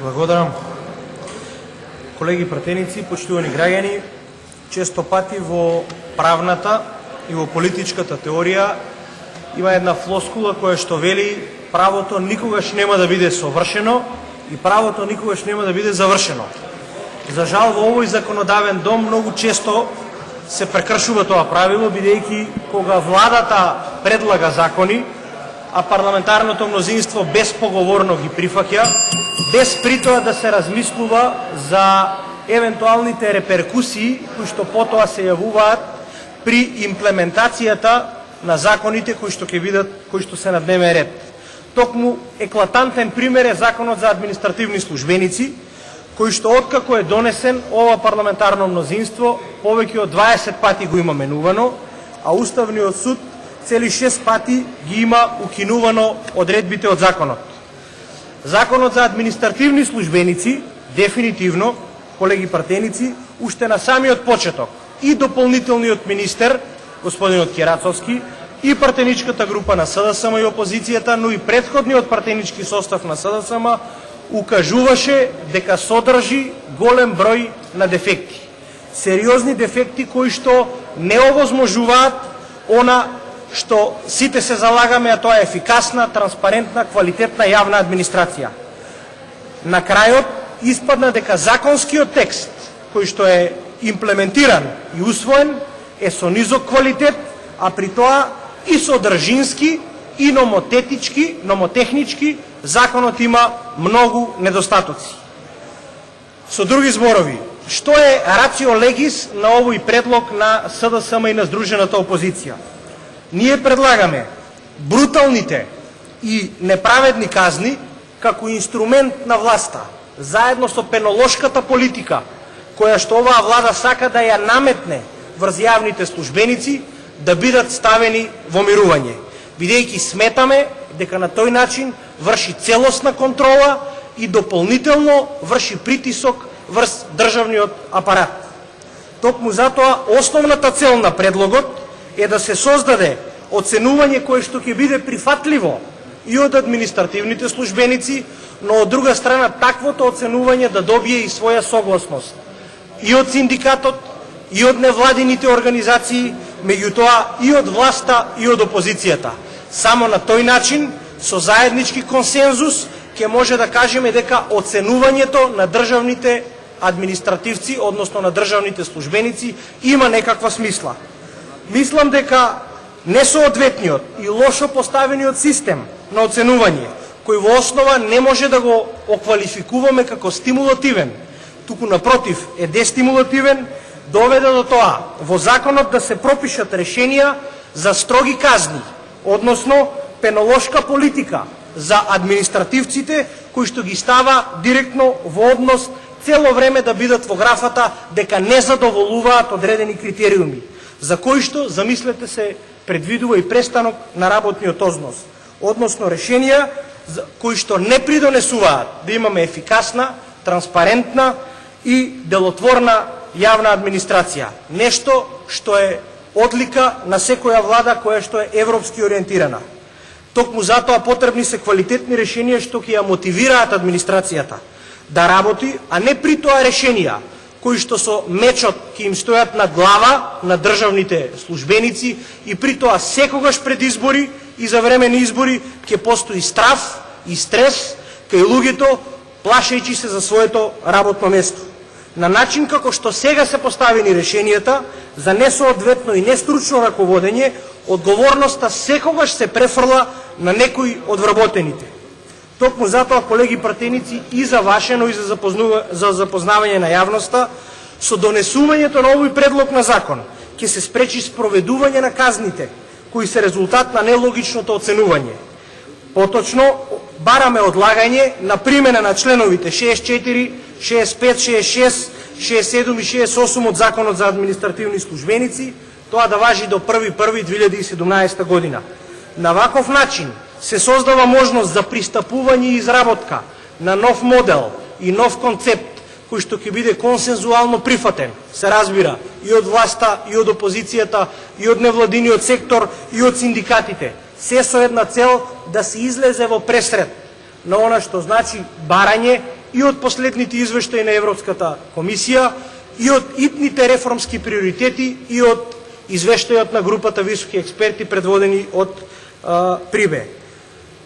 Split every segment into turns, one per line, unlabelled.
Благодарам. Колеги пратеници, почитувани граѓани, често пати во правната и во политичката теорија има една флоскула која што вели правото никогаш нема да биде совршено и правото никогаш нема да биде завршено. За жал во овој законодавен дом многу често се прекршува тоа правило, бидејќи кога владата предлага закони, а парламентарното мнозинство безпоговорно ги прифаќа, без при тоа да се размислува за евентуалните реперкусии кои што потоа се јавуваат при имплементацијата на законите кои што се на дневен ред. Токму еклатантен пример е Законот за административни службеници, кој што откако е донесен, ова парламентарно мнозинство повеќе од 20 пати го има менувано, а Уставниот суд цели 6 пати ги има укинувано одредбите од законот. Законот за административни службеници, дефинитивно, колеги пратеници, уште на самиот почеток и дополнителниот министер, господинот Керацовски, и партеничката група на СДСМ и опозицијата, но и претходниот партенички состав на СДСМ укажуваше дека содржи голем број на дефекти. Сериозни дефекти кои што не овозможуваат она што сите се залагаме, а тоа е ефикасна, транспарентна, квалитетна јавна администрација. На крајот испадна дека законскиот текст кој што е имплементиран и усвоен е со низок квалитет, а при тоа и содржински и номотехнички законот има многу недостатоци. Со други зборови, што е рацио легис на овој предлог на СДСМ и на Сдружената опозиција? Ние предлагаме бруталните и неправедни казни како инструмент на власта, заедно со пенолошката политика, која што оваа влада сака да ја наметне врз јавните службеници, да бидат ставени во мирување, бидејќи сметаме дека на тој начин врши целосна контрола и дополнително врши притисок врз државниот апарат. Токму затоа основната цел на предлогот е да се создаде оценување кое што ќе биде прифатливо и од административните службеници, но од друга страна таквото оценување да добие и своја согласност и од синдикатот, и од невладините организации, меѓутоа и од власта и од опозицијата. Само на тој начин, со заеднички консензус, ќе може да кажеме дека оценувањето на државните административци, односно на државните службеници, има некаква смисла. Мислам дека несоодветниот и лошо поставениот систем на оценување, кој во основа не може да го оквалификуваме како стимулативен, туку напротив е дестимулативен, доведе до тоа во законот да се пропишат решенија за строги казни, односно пенолошка политика за административците, кои што ги става директно во однос цело време да бидат во графата дека не задоволуваат одредени критериуми, за кои што, замислете се, предвидува и престанок на работниот однос, односно решенија кои што не придонесуваат да имаме ефикасна, транспарентна и делотворна јавна администрација. Нешто што е одлика на секоја влада која што е европски ориентирана. Токму затоа потребни се квалитетни решенија што ќе ја мотивираат администрацијата да работи, а не при тоа решенија кои што со мечот ќе им стојат на глава на државните службеници и при тоа секогаш пред избори и за време на избори ќе постои страв и стрес кај луѓето, плашејќи се за своето работно место. На начин како што сега се поставени решенијата за несоодветно и нестручно раководење, одговорноста секогаш се префрла на некој од вработените. Токму затоа, колеги пратеници, и за ваше, но и за запознавање на јавноста, со донесувањето на овој предлог на закон ќе се спречи спроведување на казните, кои се резултат на нелогичното оценување. Поточно, бараме одлагање на примена на членовите 64, 65, 66, 67 и 68 од Законот за административни службеници, тоа да важи до 1.1.2017 година. На ваков начин се создава можност за пристапување и изработка на нов модел и нов концепт, кој што ќе биде консензуално прифатен, се разбира, и од власта, и од опозицијата, и од невладиниот сектор, и од синдикатите. Се со една цел да се излезе во пресред на она што значи барање и од последните извештаи на Европската комисија, и од итните реформски приоритети, и од извештајот на групата високи експерти предводени од Прибе.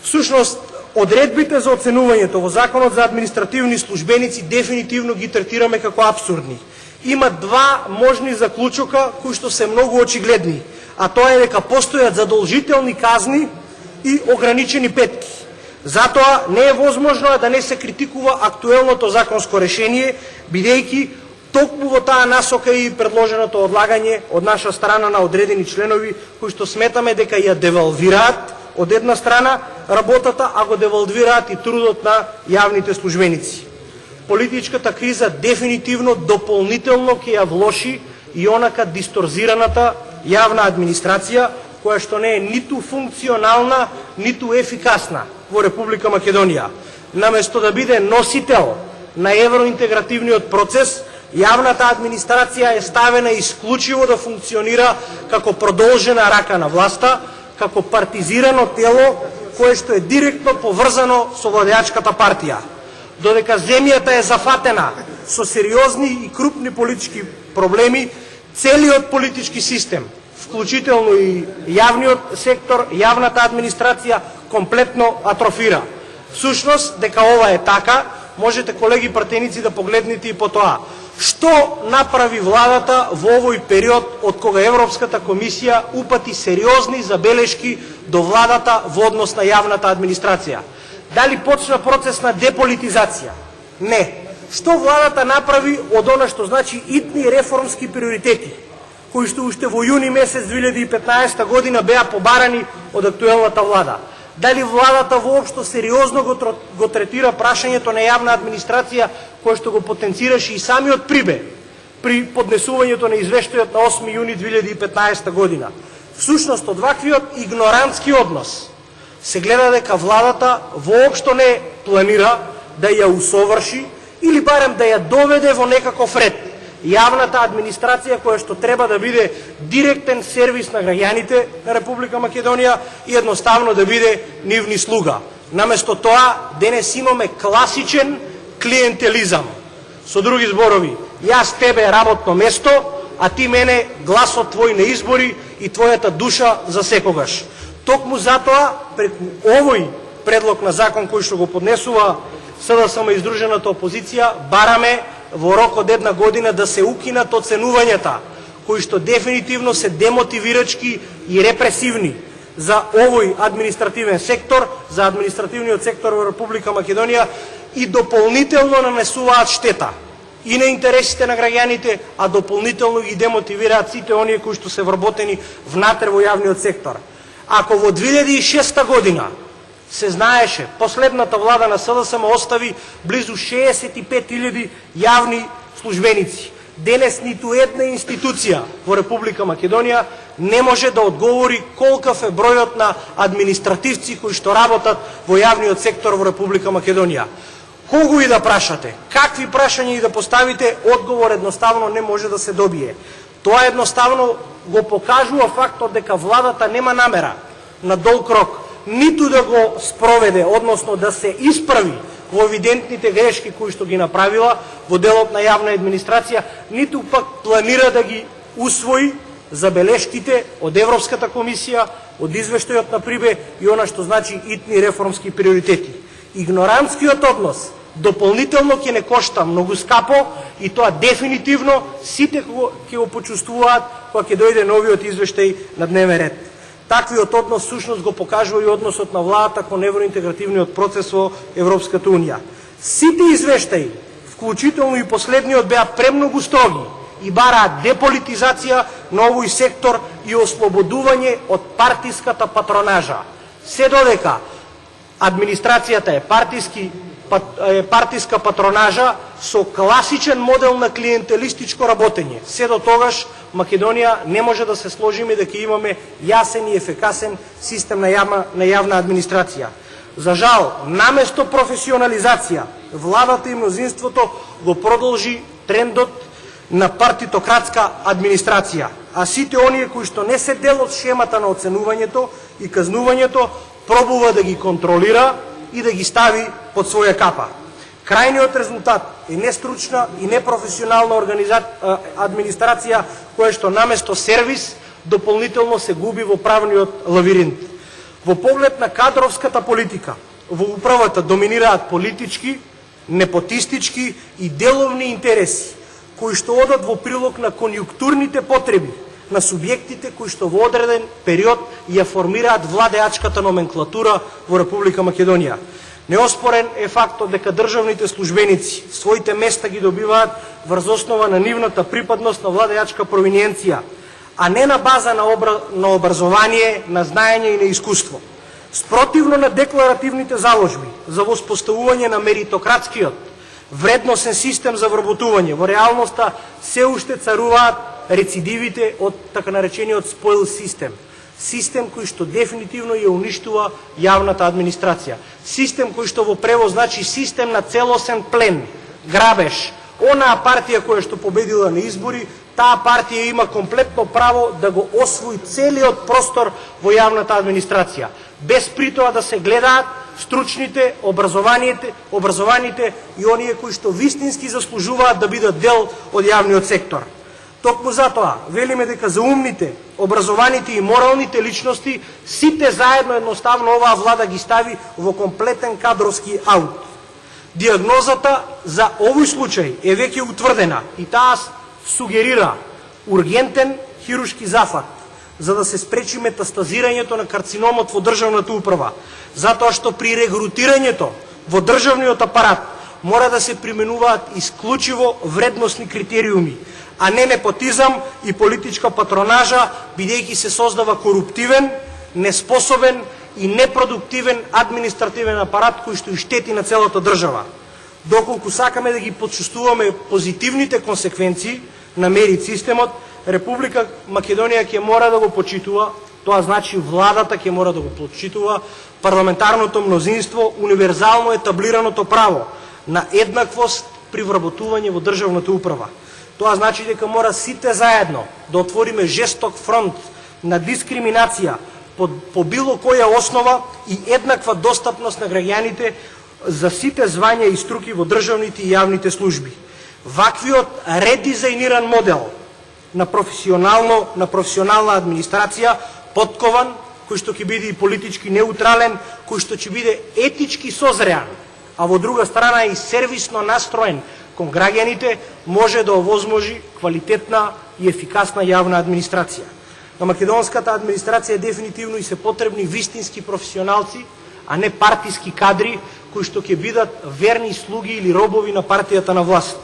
Всушност, одредбите за оценувањето во Законот за административни службеници дефинитивно ги третираме како апсурдни. Има два можни заклучока кои што се многу очигледни, а тоа е дека постојат задолжителни казни и ограничени петки. Затоа не е возможно да не се критикува актуелното законско решение, бидејќи токму во таа насока и предложеното одлагање од наша страна на одредени членови кои што сметаме дека ја девалвираат од една страна работата, а го девалвираат и трудот на јавните службеници. Политичката криза дефинитивно дополнително ќе ја влоши и онака дисторзираната јавна администрација, која што не е ниту функционална, ниту ефикасна во Република Македонија. Наместо да биде носител на евроинтегративниот процес, јавната администрација е ставена исклучиво да функционира како продолжена рака на власта, како партизирано тело кое што е директно поврзано со владеачката партија. Додека земјата е зафатена со сериозни и крупни политички проблеми, целиот политички систем, вклучително и јавниот сектор, јавната администрација комплетно атрофира. Всушност, дека ова е така, можете, колеги пратеници, да погледнете и по тоа. Што направи владата во овој период од кога Европската комисија упати сериозни забелешки до владата во однос на јавната администрација? Дали почна процес на деполитизација? Не. Што владата направи од она што значи итни реформски приоритети, кои што уште во јуни месец 2015 година беа побарани од актуелната влада? Дали владата воопшто сериозно го третира прашањето на јавна администрација, кое што го потенцираше и самиот Прибе при поднесувањето на извештајот на 8 јуни 2015 година? Всушност, од ваквиот игнорантски однос се гледа дека владата воопшто не планира да ја усоврши или барем да ја доведе во некаков ред јавната администрација, која што треба да биде директен сервис на граѓаните на Република Македонија и едноставно да биде нивни слуга. Наместо тоа, денес имаме класичен клиентелизам. Со други зборови, јас тебе работно место, а ти мене гласот твој на избори и твојата душа за секогаш. Токму затоа, преку овој предлог на закон кој што го поднесува СДСМ и Сдружената опозиција, бараме во рок од една година да се укинат оценувањата, кои што дефинитивно се демотивирачки и репресивни за овој административен сектор, за административниот сектор во Република Македонија и дополнително нанесуваат штета и на интересите на граѓаните, а дополнително ги демотивираат сите оние кои што се вработени внатре во јавниот сектор. Ако во 2006 година се знаеше, последната влада на СДСМ остави близу 65.000 јавни службеници. Денес ниту една институција во Република Македонија не може да одговори колкав е бројот на административци кои што работат во јавниот сектор во Република Македонија. Кого и да прашате, какви прашања и да поставите, одговор едноставно не може да се добие. Тоа едноставно го покажува фактот дека владата нема намера на долг рок ниту да го спроведе, односно да се исправи во евидентните грешки кои што ги направила во делот на јавна администрација, ниту пак планира да ги усвои забелешките од Европската комисија, од извештајот на Прибе и она што значи итни реформски приоритети. Игнорантскиот однос дополнително ќе не кошта многу скапо и тоа дефинитивно сите ќе го почувствуваат кога ќе дојде новиот извештај на дневен ред. Таквиот однос всушност го покажува и односот на владата кон евроинтегративниот процес во Европската унија. Сите извештаи, вклучително и последниот, беа премногу строги и бараат деполитизација на овој сектор и ослободување од партиската патронажа. Се додека администрацијата е партиска патронажа со класичен модел на клиентелистичко работење, се до тогаш Македонија не може да се сложиме дека имаме јасен и ефикасен систем на јавна администрација. За жал, наместо професионализација, владата и мнозинството го продолжи трендот на партитократска администрација, а сите оние кои што не се дел од шемата на оценувањето и казнувањето, пробува да ги контролира и да ги стави под своја капа. Крајниот резултат е нестручна и непрофесионална администрација која што наместо сервис дополнително се губи во правниот лавиринт. Во поглед на кадровската политика, во управата доминираат политички, непотистички и деловни интереси, кои што одат во прилог на конјунктурните потреби на субјектите кои што во одреден период ја формираат владеачката номенклатура во Република Македонија. Неоспорен е фактот дека државните службеници своите места ги добиваат врз основа на нивната припадност на владеачка провиниенција, а не на база на образование, на знаење и на искуство. Спротивно на декларативните заложби за воспоставување на меритократскиот вредносен систем за вработување, во реалноста се уште царуваат рецидивите од така наречениот spoil систем. Систем кој што дефинитивно ја уништува јавната администрација. Систем кој што во превод значи систем на целосен плен, грабеж. Онаа партија која што победила на избори, таа партија има комплетно право да го освои целиот простор во јавната администрација, без при тоа да се гледаат стручните, образованите и оние кои што вистински заслужуваат да бидат дел од јавниот сектор. Токму затоа, велиме дека за умните, образованите и моралните личности, сите заедно едноставно оваа влада ги стави во комплетен кадровски аут. Диагнозата за овој случај е веќе утврдена и таа сугерира ургентен хируршки зафат, за да се спречи метастазирањето на карциномот во државната управа, затоа што при регрутирањето во државниот апарат мора да се применуваат исклучиво вредносни критериуми, а не непотизам и политичка патронажа, бидејќи се создава коруптивен, неспособен и непродуктивен административен апарат кој што и штети на целата држава. Доколку сакаме да ги почувствуваме позитивните консеквенции на мерит системот, Република Македонија ќе мора да го почитува, тоа значи владата ќе мора да го почитува парламентарното мнозинство, универзално етаблираното право на еднаквост при вработување во државната управа. Тоа значи дека мора сите заедно да отвориме жесток фронт на дискриминација по било која основа и еднаква достапност на граѓаните за сите звања и струки во државните и јавните служби. Ваквиот редизајниран модел на професионална администрација, поткован, кој што ќе биде и политички неутрален, кој што ќе биде етички созреан, а во друга страна и сервисно настроен кон граѓаните, може да овозможи квалитетна и ефикасна јавна администрација. На македонската администрација дефинитивно и се потребни вистински професионалци, а не партиски кадри кои што ќе бидат верни слуги или робови на партијата на власт.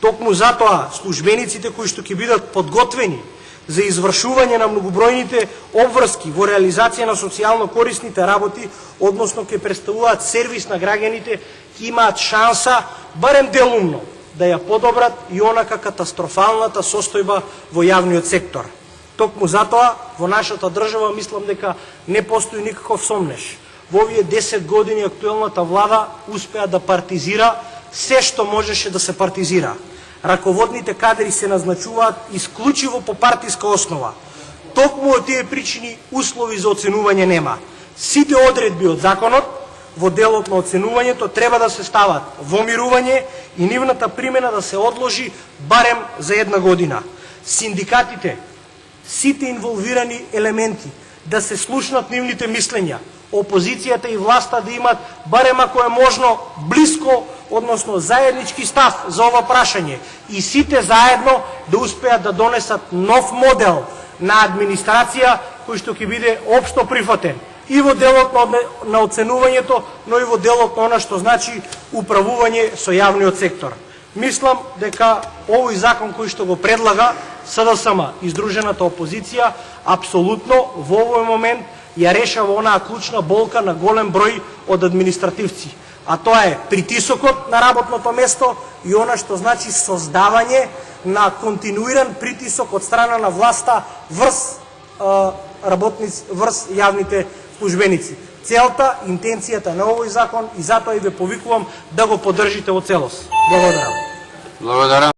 Токму затоа службениците кои што ќе бидат подготвени за извршување на многобројните обврски во реализација на социјално корисните работи, односно ќе представуваат сервис на граѓаните, ќе имаат шанса, барем делумно, да ја подобрат и онака катастрофалната состојба во јавниот сектор. Токму затоа, во нашата држава, мислам дека не постои никаков сомнеш. Во овие 10 години актуелната влада успеа да партизира се што можеше да се партизира. Раководните кадри се назначуваат исклучиво по партиска основа. Токму од тие причини услови за оценување нема. Сите одредби од законот во делот на оценувањето треба да се стават во мирување и нивната примена да се одложи барем за 1 година. Синдикатите, сите инволвирани елементи да се слушнат нивните мислења, опозицијата и власта да имат барем ако е можно блиско, односно заеднички став за ова прашање и сите заедно да успеат да донесат нов модел на администрација кој што ќе биде општо прифатен и во делот на оценувањето, но и во делот на она што значи управување со јавниот сектор. Мислам дека овој закон кој што го предлага СДСМ и Сдружената опозиција апсолутно во овој момент ја решава онаа клучна болка на голем број од административци, а тоа е притисокот на работното место и она што значи создавање на континуиран притисок од страна на власта врз јавните службеници. Целта, интенцијата на овој закон и затоа и ве повикувам да го поддржите во целост. Благодарам.